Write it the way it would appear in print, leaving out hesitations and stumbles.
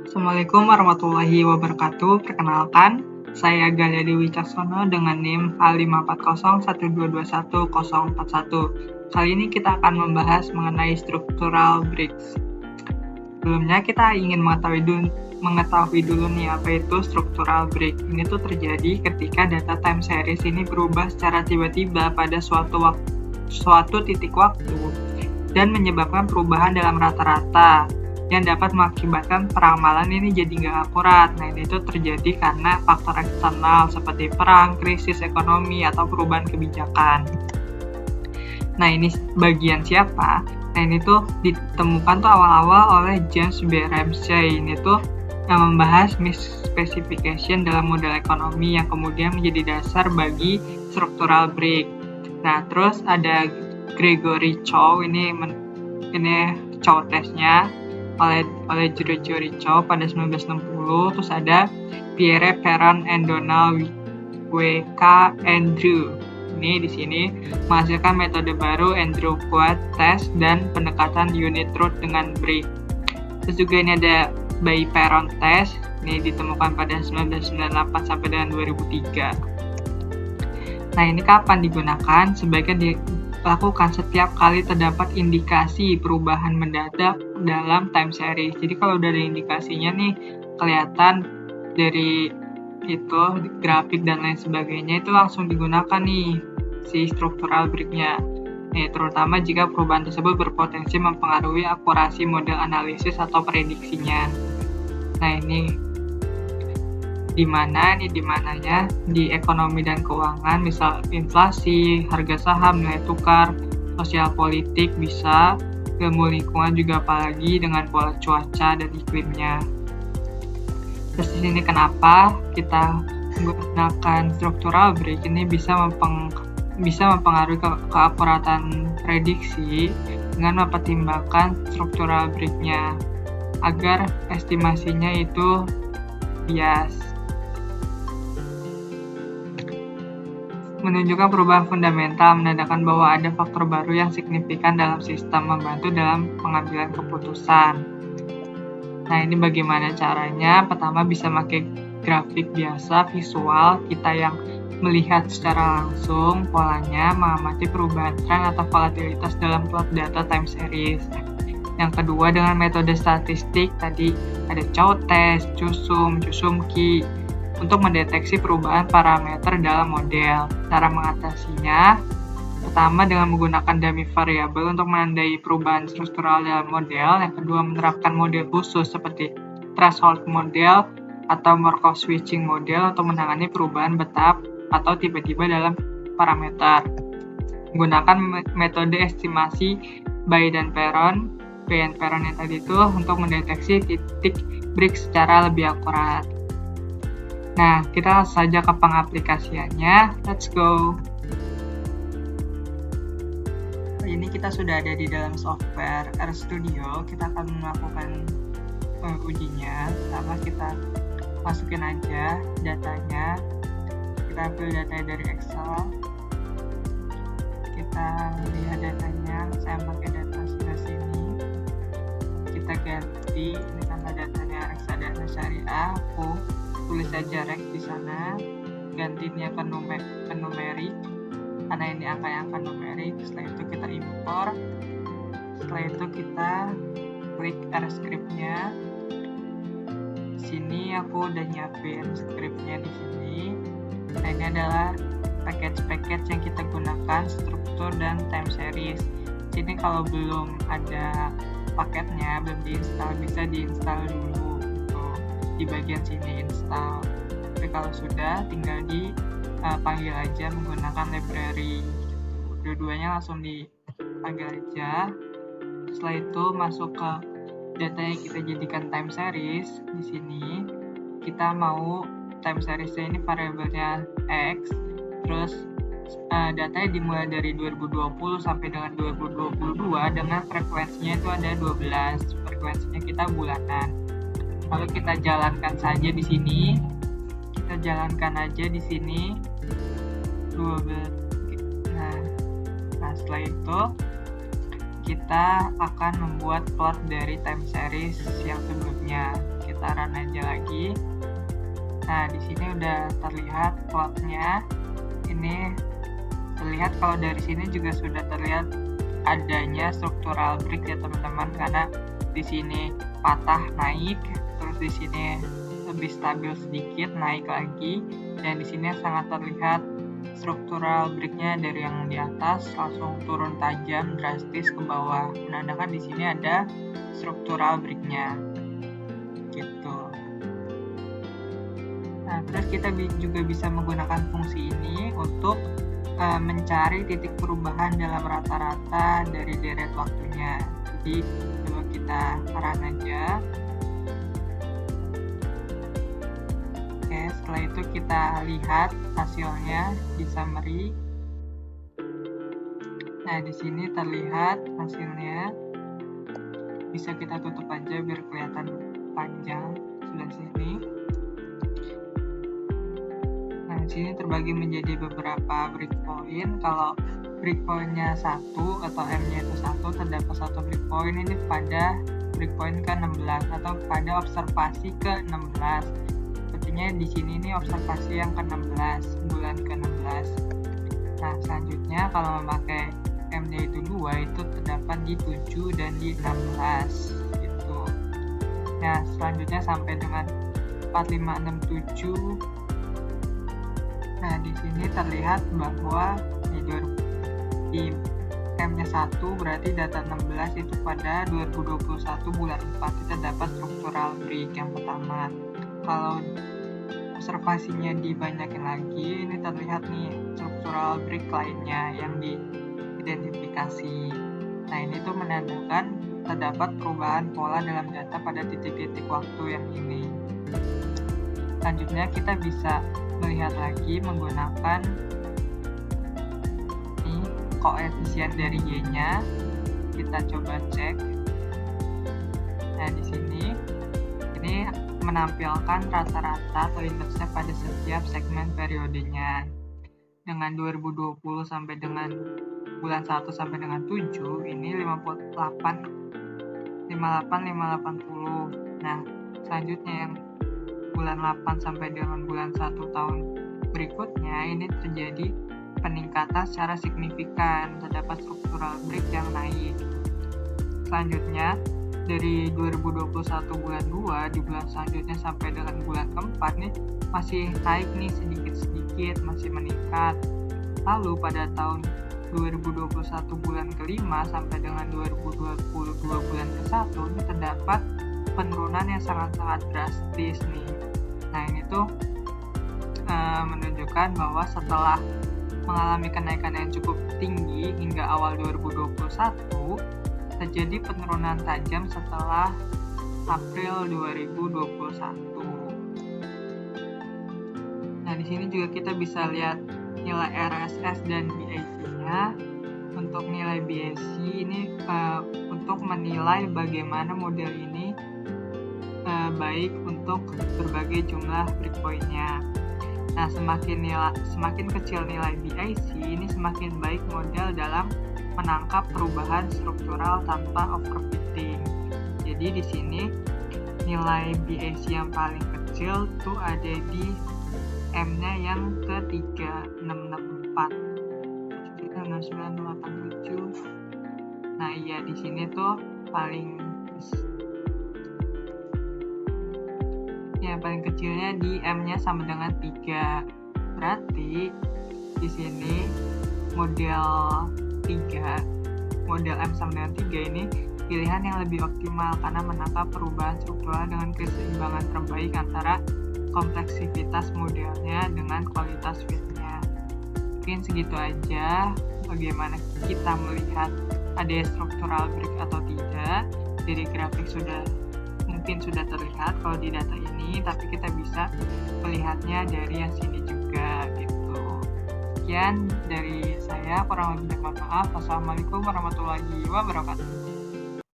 Assalamualaikum warahmatullahi wabarakatuh. Perkenalkan, saya Galia Dewi Caksono dengan NIM A54012214041. Kali ini kita akan membahas mengenai structural breaks. Sebelumnya kita ingin mengetahui dulu nih apa itu structural break. Ini tuh terjadi ketika data time series ini berubah secara tiba-tiba pada suatu titik waktu dan menyebabkan perubahan dalam rata-rata yang dapat mengakibatkan peramalan ini jadi nggak akurat. Nah, ini tuh terjadi karena faktor eksternal seperti perang, krisis ekonomi, atau perubahan kebijakan. Nah, ini bagian siapa? Nah, ini tuh ditemukan tuh awal-awal oleh James B. Ramsey. Ini tuh yang membahas misspecification dalam model ekonomi yang kemudian menjadi dasar bagi structural break. Nah, terus ada Gregory Chow, ini Chow testnya oleh Gregory Chow pada 1960. Terus ada Pierre Perron and Donald W.K. Andrew. Ini di sini menghasilkan metode baru Andrew Quad test dan pendekatan unit truth dengan break. Terus juga ini ada By Perron test. Ini ditemukan pada 1998 sampai dengan 2003. Nah, ini kapan digunakan? Sebaiknya dilakukan setiap kali terdapat indikasi perubahan mendadak dalam time series. Jadi kalau udah ada indikasinya nih, kelihatan dari itu grafik dan lain sebagainya, itu langsung digunakan nih si structural break-nya. Nih, terutama jika perubahan tersebut berpotensi mempengaruhi akurasi model analisis atau prediksinya. Nah, ini dimananya di ekonomi dan keuangan, misal inflasi, harga saham, nilai tukar, sosial politik bisa, ilmu lingkungan juga, apalagi dengan pola cuaca dan iklimnya. Terus di sini kenapa kita menggunakan structural break ini bisa mempengaruhi keakuratan prediksi dengan mempertimbangkan structural break-nya agar estimasinya itu bias. Menunjukkan perubahan fundamental, menandakan bahwa ada faktor baru yang signifikan dalam sistem, membantu dalam pengambilan keputusan. Nah, ini bagaimana caranya? Pertama, bisa pakai grafik biasa, visual, kita yang melihat secara langsung polanya, mengamati perubahan tren atau volatilitas dalam plot data time series. Yang kedua, dengan metode statistik, tadi ada Chow test, Chusum-Ki, untuk mendeteksi perubahan parameter dalam model. Cara mengatasinya, pertama dengan menggunakan dummy variable untuk menandai perubahan struktural dalam model. Yang kedua, menerapkan model khusus seperti threshold model atau Markov switching model untuk menangani perubahan bertahap atau tiba-tiba dalam parameter. Menggunakan metode estimasi Bay dan Perron yang tadi itu untuk mendeteksi titik break secara lebih akurat. Nah, kita langsung saja ke pengaplikasiannya. Let's go. Ini kita sudah ada di dalam software RStudio. Kita akan melakukan ujinya. Pertama kita masukin aja datanya. Kita ambil datanya dari Excel. Kita lihat datanya. Saya pakai data sebelah sini. Kita ganti. Ini karena datanya reksadana syariah. Aku tulis saja rek di sana, gantinya ke numerik karena ini angka numerik. Setelah itu kita impor, setelah itu kita klik R-script-nya. Di sini aku udah nyiapin script-nya di sini. Nah, ini adalah package yang kita gunakan, struktur dan time series. Sini kalau belum ada paketnya, belum diinstal, bisa diinstal dulu di bagian sini install. Tapi kalau sudah, tinggal dipanggil aja menggunakan library. Dua-duanya langsung dipanggil aja. Setelah itu masuk ke data yang kita jadikan time series. Di sini kita mau time seriesnya ini variabelnya X. Terus datanya dimulai dari 2020 sampai dengan 2022 dengan frekuensinya itu ada 12. Frekuensinya kita bulanan. Lalu kita jalankan saja di sini. Kita jalankan aja di sini 12. Nah, setelah itu kita akan membuat plot dari time series yang sebelumnya. Kita dataran aja lagi. Nah, di sini udah terlihat plotnya. Ini terlihat kalau dari sini juga sudah terlihat adanya structural break ya teman-teman, karena di sini patah naik, terus di sini lebih stabil sedikit naik lagi, dan di sini sangat terlihat structural break-nya dari yang di atas langsung turun tajam drastis ke bawah, menandakan di sini ada structural break-nya gitu. Nah, terus kita juga bisa menggunakan fungsi ini untuk mencari titik perubahan dalam rata-rata dari deret waktunya. Jadi coba kita run aja. Oke, setelah itu kita lihat hasilnya di summary. Nah, di sini terlihat hasilnya. Bisa kita tutup aja biar kelihatan panjang sebelah sini. Nah, di sini terbagi menjadi beberapa breakpoint. Kalau breakpointnya 1 atau M-nya itu 1, terdapat satu breakpoint ini pada breakpoint ke-16 atau pada observasi ke-16. Sepertinya di sini ini observasi yang ke-16, bulan ke-16. Nah, selanjutnya kalau memakai M-nya itu 2, itu terdapat di 7 dan di 16 gitu. Nah, selanjutnya sampai dengan 4567. Nah, di sini terlihat bahwa di M-nya 1 berarti data 16 itu pada 2021 bulan 4 kita dapat structural break yang pertama. Kalau observasinya dibanyakin lagi, ini terlihat nih structural break lainnya yang diidentifikasi. Nah, ini tuh menandakan terdapat perubahan pola dalam data pada titik-titik waktu yang ini. Selanjutnya kita bisa melihat lagi menggunakan ini koefisien dari Y-nya. Kita coba cek. Nah, di sini ini menampilkan rata-rata atau indeksnya pada setiap segmen periodenya. Dengan 2020 sampai dengan bulan 1 sampai dengan 7 ini 58 580. Nah, selanjutnya yang bulan 8 sampai dengan bulan 1 tahun berikutnya ini terjadi peningkatan secara signifikan, terdapat structural break yang naik. Selanjutnya dari 2021 bulan 2 di bulan selanjutnya sampai dengan bulan keempat nih masih naik nih sedikit-sedikit, masih meningkat. Lalu pada tahun 2021 bulan kelima sampai dengan 2022 bulan ke-1 ini terdapat penurunan yang sangat-sangat drastis nih. Nah, ini tuh menunjukkan bahwa setelah mengalami kenaikan yang cukup tinggi hingga awal 2021, terjadi penurunan tajam setelah April 2021. Nah, di sini juga kita bisa lihat nilai RSS dan BAC-nya. Untuk nilai BAC ini untuk menilai bagaimana model ini baik untuk berbagai jumlah breakpoint-nya. Nah, semakin kecil nilai BAC ini semakin baik model dalam menangkap perubahan struktural tanpa overfitting. Jadi di sini nilai BAC yang paling kecil tuh ada di M-nya yang ke-3, 664. 6987. Nah, iya di sini tuh paling kecilnya di M-nya sama dengan 3. Berarti di sini model M sama dengan 3 ini pilihan yang lebih optimal karena menangkap perubahan struktural dengan keseimbangan terbaik antara kompleksitas modelnya dengan kualitas fitnya. Mungkin segitu aja bagaimana kita melihat ada structural break atau tidak. Dari grafik mungkin sudah terlihat kalau di data ini, tapi kita bisa melihatnya dari yang sini juga gitu. Sekian dari saya, kurang lebih mohon maaf. Wassalamualaikum warahmatullahi wabarakatuh.